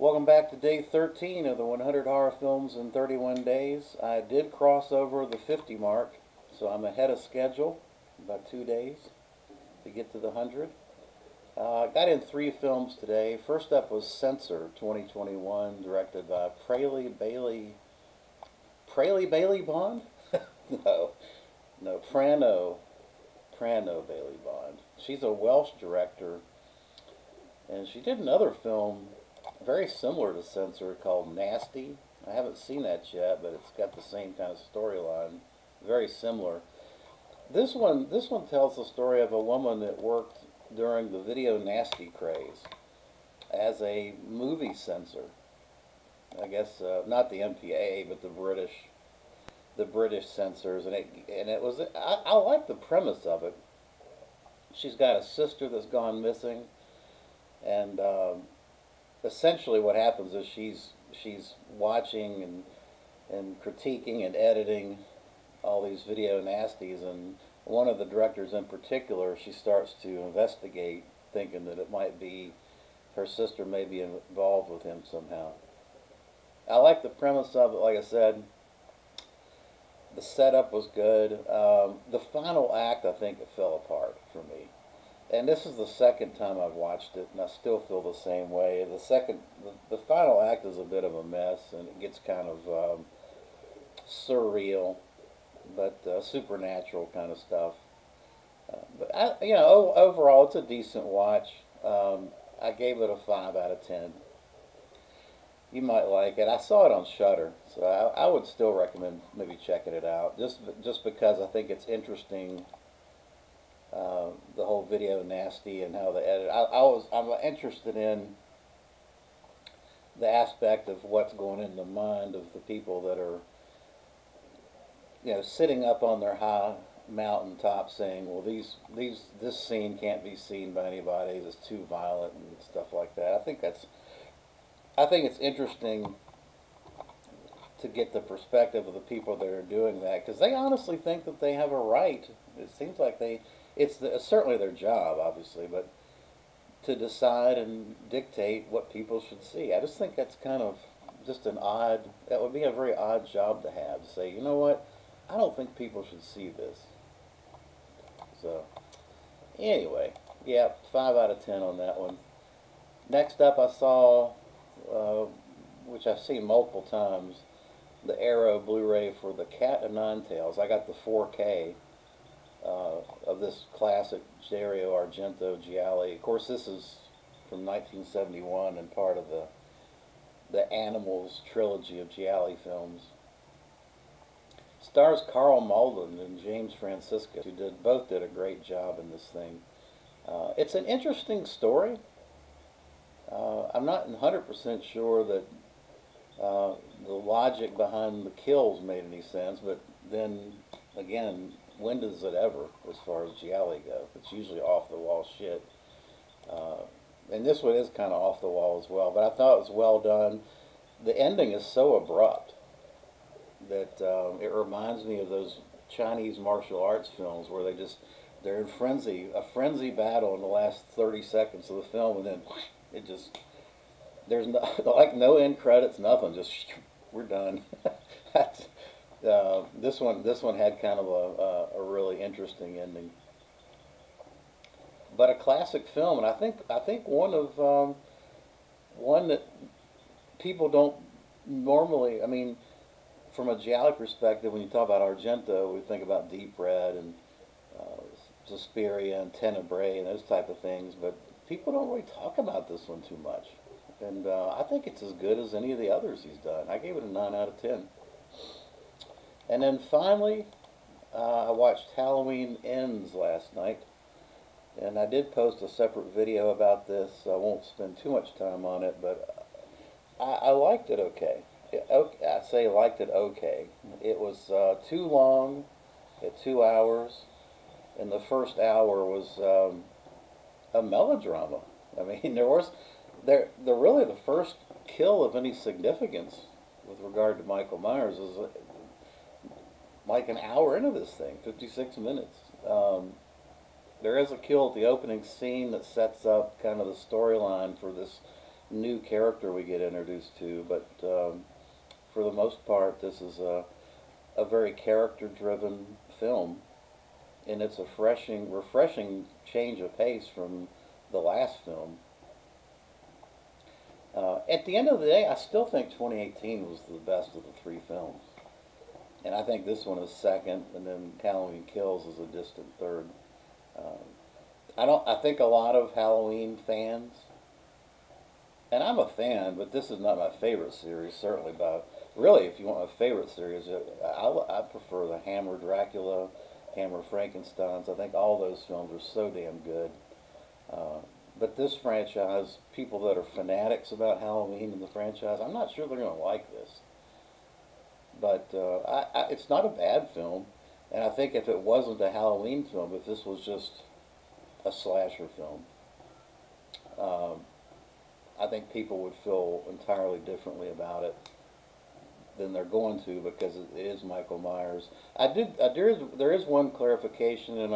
Welcome back to day 13 of the 100 horror films in 31 days. I did cross over the 50 mark, so I'm ahead of schedule, about 2 days to get to the 100. I got in 3 films today. First up was Censor 2021, directed by Praley Bailey. Praley Bailey Bond? No, no, Prano Bailey Bond. She's a Welsh director, and she did another film very similar to Censor called Nasty. I haven't seen that yet, but it's got the same kind of storyline, very similar. This one tells the story of a woman that worked during the video nasty craze as a movie censor. I guess not the MPAA, but the British censors, and it was I like the premise of it. She's got a sister that's gone missing, and essentially what happens is she's watching and critiquing and editing all these video nasties, and one of the directors in particular, she starts to investigate, thinking that it might be her sister may be involved with him somehow. I like the premise of it. Like I said, the setup was good. The final act, I think, it fell apart for me. And this is the second time I've watched it, and I still feel the same way. The final act is a bit of a mess, and it gets kind of surreal, but supernatural kind of stuff. Overall, it's a decent watch. I gave it a 5 out of 10. You might like it. I saw it on Shudder, so I would still recommend maybe checking it out, just because I think it's interesting. The whole video nasty and how they edit. I'm interested in the aspect of what's going in the mind of the people that are, sitting up on their high mountaintop saying, well, this scene can't be seen by anybody. It's too violent and stuff like that. I think it's interesting to get the perspective of the people that are doing that, because they honestly think that they have a right. It seems like it's certainly their job, obviously, but to decide and dictate what people should see. I just think that's kind of just that would be a very odd job to have, to say, you know what, I don't think people should see this. So, anyway, yeah, 5 out of 10 on that one. Next up, I saw, which I've seen multiple times, the Arrow Blu-ray for The Cat of Nine Tails. I got the 4K of this classic Dario Argento Gialli. Of course, this is from 1971 and part of the Animals trilogy of Gialli films. Stars Carl Malden and James Francisco, who both did a great job in this thing. It's an interesting story. I'm not 100% sure that the logic behind the kills made any sense, but then again, when does it ever, as far as Gialli go? It's usually off the wall shit. And this one is kind of off the wall as well, but I thought it was well done. The ending is so abrupt that it reminds me of those Chinese martial arts films where they're in a frenzy battle in the last 30 seconds of the film, and then it just, there's no, like no end credits, nothing, just we're done. This one had kind of a really interesting ending, but a classic film, and I think one that people don't normally. I mean, from a Gialli perspective, when you talk about Argento, we think about Deep Red and Suspiria and Tenebrae and those type of things, but people don't really talk about this one too much, and I think it's as good as any of the others he's done. I gave it a 9 out of 10. And then finally, I watched Halloween Ends last night, and I did post a separate video about this, so I won't spend too much time on it, but I liked it okay. I say liked it okay. It was too long, at 2 hours, and the first hour was a melodrama. I mean, really the first kill of any significance with regard to Michael Myers is like an hour into this thing, 56 minutes. There is a kill at the opening scene that sets up kind of the storyline for this new character we get introduced to, but for the most part, this is a very character-driven film, and it's a refreshing change of pace from the last film. At the end of the day, I still think 2018 was the best of the three films, and I think this one is second, and then Halloween Kills is a distant third. Um, I think a lot of Halloween fans, and I'm a fan, but this is not my favorite series. Certainly, but really, if you want my favorite series, I prefer the Hammer Dracula, Hammer Frankenstein's. I think all those films are so damn good. Uh, but this franchise, people that are fanatics about Halloween and the franchise, I'm not sure they're going to like this. But it's not a bad film, and I think if it wasn't a Halloween film, if this was just a slasher film, um, I think people would feel entirely differently about it than they're going to, because it is Michael Myers. There is one clarification, and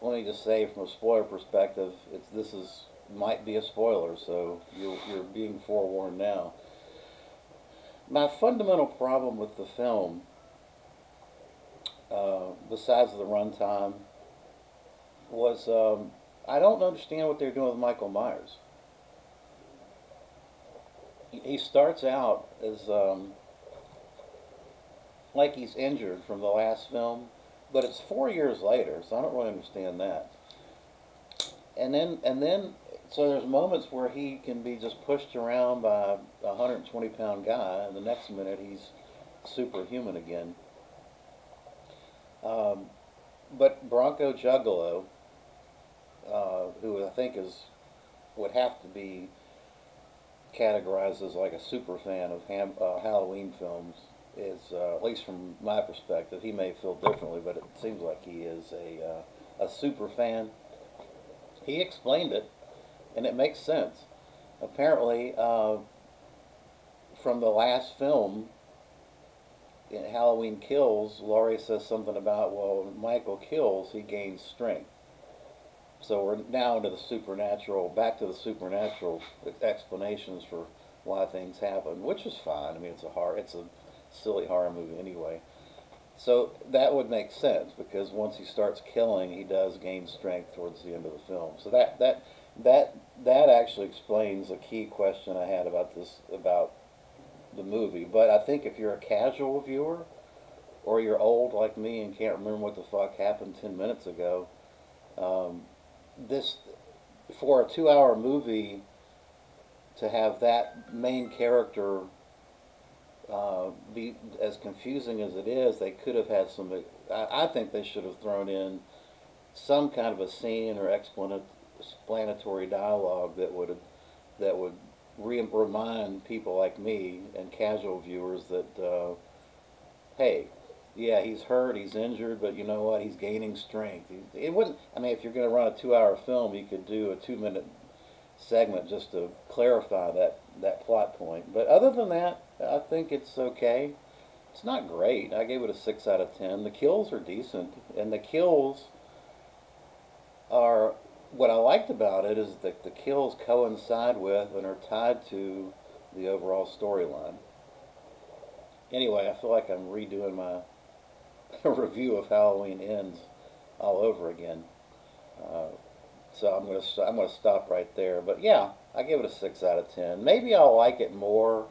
let me just say from a spoiler perspective, this is might be a spoiler, so you're being forewarned now. My fundamental problem with the film, besides the runtime, was I don't understand what they're doing with Michael Myers. He starts out as like he's injured from the last film, but it's 4 years later, so I don't really understand that. And then, so there's moments where he can be just pushed around by a 120-pound guy, and the next minute he's superhuman again. Um, but Bronco Juggalo, who I think would have to be categorized as like a super fan of Halloween films, is at least from my perspective. He may feel differently, but it seems like he is a super fan. He explained it, and it makes sense. Apparently, from the last film, in Halloween Kills, Laurie says something about, well, when Michael kills, he gains strength. So we're now into the supernatural, back to the supernatural explanations for why things happen, which is fine. I mean, it's a silly horror movie anyway. So that would make sense, because once he starts killing, he does gain strength towards the end of the film. So that actually explains a key question I had about the movie. But I think if you're a casual viewer, or you're old like me and can't remember what the fuck happened 10 minutes ago, this for a 2-hour movie to have that main character be as confusing as it is, they could have had some. I think they should have thrown in some kind of a scene or explanatory dialogue that would remind people like me and casual viewers that hey, yeah, he's hurt, he's injured, but you know what? He's gaining strength. It wouldn't. I mean, if you're going to run a 2-hour film, you could do a 2-minute segment just to clarify that plot point. But other than that, I think it's okay. It's not great. I gave it a 6 out of 10. The kills are decent, and the kills are what I liked about it is that the kills coincide with and are tied to the overall storyline. Anyway, I feel like I'm redoing my review of Halloween Ends all over again. Uh, so I'm gonna stop right there. But yeah, I give it a 6 out of 10. Maybe I'll like it more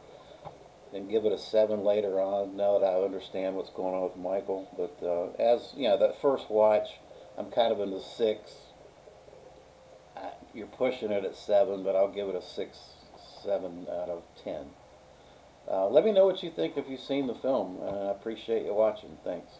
and give it a 7 later on, now that I understand what's going on with Michael. But as you know, that first watch, I'm kind of in the 6. You're pushing it at 7, but I'll give it a 6, 7 out of 10. Let me know what you think if you've seen the film. I appreciate you watching. Thanks.